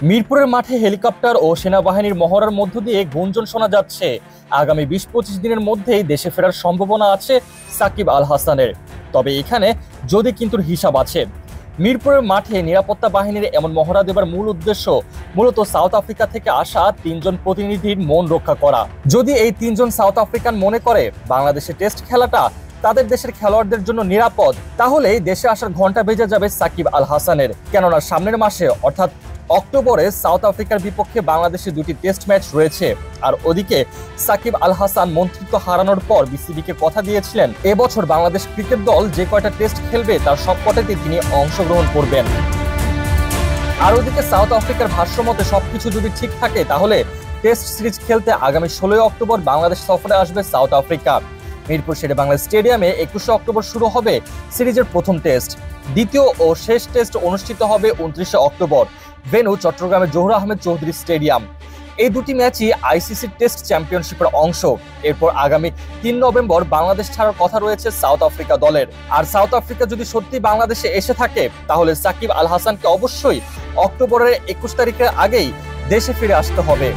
মিরপুরের মাঠে হেলিকপ্টার ও সেনাবাহিনীর মহড়ার মধ্য দিয়ে গুঞ্জন শোনা যাচ্ছে আগামী ২০-২৫ দিনের মধ্যেই দেশে ফেরার সম্ভাবনা আছে সাকিব আল হাসানের। তবে এখানে যদি কিন্তু হিসাব আছে। মিরপুরের মাঠে নিরাপত্তা বাহিনীর এমন মহড়া দেবার মূল উদ্দেশ্য মূলত সাউথ আফ্রিকা থেকে আসা ৩ জন প্রতিনিধির মন রক্ষা করা। যদি এই ৩ জন সাউথ আফ্রিকান মনে করে বাংলাদেশে টেস্ট খেলাটা তাদের দেশের খেলোয়াড়দের জন্য নিরাপদ, তাহলেই দেশে আসার ঘন্টা বেজে যাবে সাকিব আল হাসানের। কেননা সামনের মাসে অর্থাৎ অক্টোবরে সাউথ আফ্রিকার বিপক্ষে বাংলাদেশে ২টি টেস্ট ম্যাচ রয়েছে। আর ওদিকে সাকিব আল হাসান মন্ত্রিত্ব হারানোর পর বিসিবিকে কথা দিয়েছিলেন এবছর বাংলাদেশ ক্রিকেট দল যে কয়টা টেস্ট খেলবে তার সবকটাতেই তিনি অংশগ্রহণ করবেন। আর ওদিকে সাউথ আফ্রিকার ভাষ্যমতে সবকিছু যদি ঠিক থাকে তাহলে টেস্ট সিরিজ খেলতে আগামী ১৬ অক্টোবর বাংলাদেশ সফরে আসবে সাউথ আফ্রিকা। মিরপুর শেরেবাংলা স্টেডিয়ামে ২১শে অক্টোবর শুরু হবে সিরিজের প্রথম টেস্ট। দ্বিতীয় ও শেষ টেস্ট অনুষ্ঠিত হবে ২৯শে অক্টোবর। ভেন্যু চট্টগ্রামের জহুর আহমেদ চৌধুরী স্টেডিয়াম। এই দুটি ম্যাচই আইসিসি টেস্ট চ্যাম্পিয়নশিপের অংশ। এরপর আগামী ৩ নভেম্বর বাংলাদেশ ছাড়ার কথা রয়েছে সাউথ আফ্রিকা দলের। আর সাউথ আফ্রিকা যদি সত্যি বাংলাদেশে এসে থাকে তাহলে সাকিব আল হাসানকে অবশ্যই অক্টোবরের ২১ তারিখের আগেই দেশে ফিরে আসতে হবে।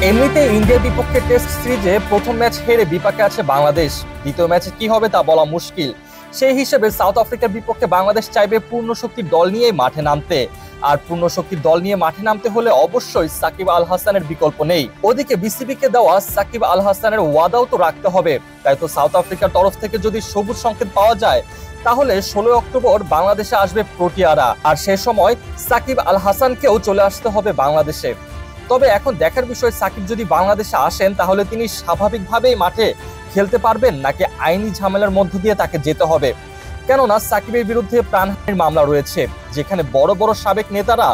এমনিতে ইন্ডিয়ার বিপক্ষে টেস্ট সিরিজে প্রথম ম্যাচ হেরে বিপাকে আছে বাংলাদেশ। দ্বিতীয় ম্যাচে কি হবে তা বলা মুশকিল। সেই হিসেবে সাউথ আফ্রিকার বিপক্ষে বাংলাদেশ চাইবে পূর্ণ শক্তির দল নিয়ে মাঠে নামতে। আর পূর্ণ শক্তির দল নিয়ে মাঠে নামতে হলে অবশ্যই সাকিব আল হাসানের বিকল্প নেই। ওদিকে বিসিবিকে দেওয়া সাকিব আল হাসানের ওয়াদাও তো রাখতে হবে। তাই তো সাউথ আফ্রিকার তরফ থেকে যদি সবুজ সংকেত পাওয়া যায় তাহলে ১৬ অক্টোবর বাংলাদেশে আসবে প্রোটিয়ারা। আর সে সময় সাকিব আল হাসানকেও চলে আসতে হবে বাংলাদেশে। তবে এখন দেখার বিষয় সাকিব যদি বাংলাদেশে আসেন তাহলে তিনি স্বাভাবিকভাবেই মাঠে খেলতে পারবেন নাকি আইনি ঝামেলার মধ্য দিয়ে তাকে যেতে হবে। কেননা সাকিবের বিরুদ্ধে প্রাণহানির মামলা রয়েছে, যেখানে বড় বড় সাবেক নেতারা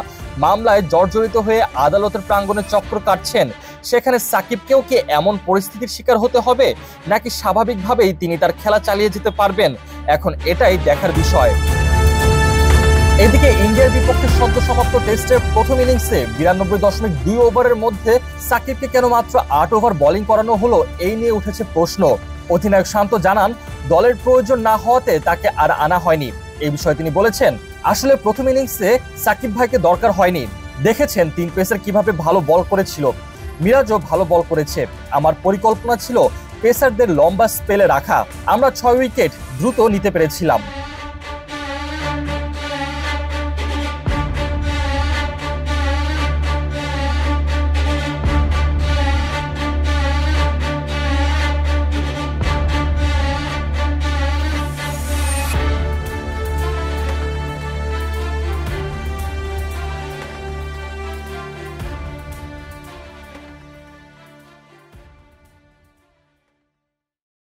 মামলায় জর্জরিত হয়ে আদালতের প্রাঙ্গণে চক্র কাটছেন। সেখানে সাকিবকেও কি এমন পরিস্থিতির শিকার হতে হবে নাকি স্বাভাবিকভাবেই তিনি তার খেলা চালিয়ে যেতে পারবেন, এখন এটাই দেখার বিষয়। এদিকে ইন্ডিয়ার বিপক্ষে সদ্য সমাপ্ত টেস্টের প্রথম ইনিংসে ৯২.২ ওভারের মধ্যে সাকিবকে কেন মাত্র ৮ ওভার বোলিং করানো হলো, এই নিয়ে উঠেছে প্রশ্ন। অধিনায়ক শান্ত জানান দলের প্রয়োজন না হওয়াতে তাকে আর আনা হয়নি। এই বিষয়ে তিনি বলেছেন, আসলে প্রথম ইনিংসে সাকিব ভাইকে দরকার হয়নি। দেখেছেন ৩ পেসার কিভাবে ভালো বল করেছিল, মিরাজও ভালো বল করেছে। আমার পরিকল্পনা ছিল পেসারদের লম্বা স্পেলে রাখা। আমরা ৬ উইকেট দ্রুত নিতে পেরেছিলাম।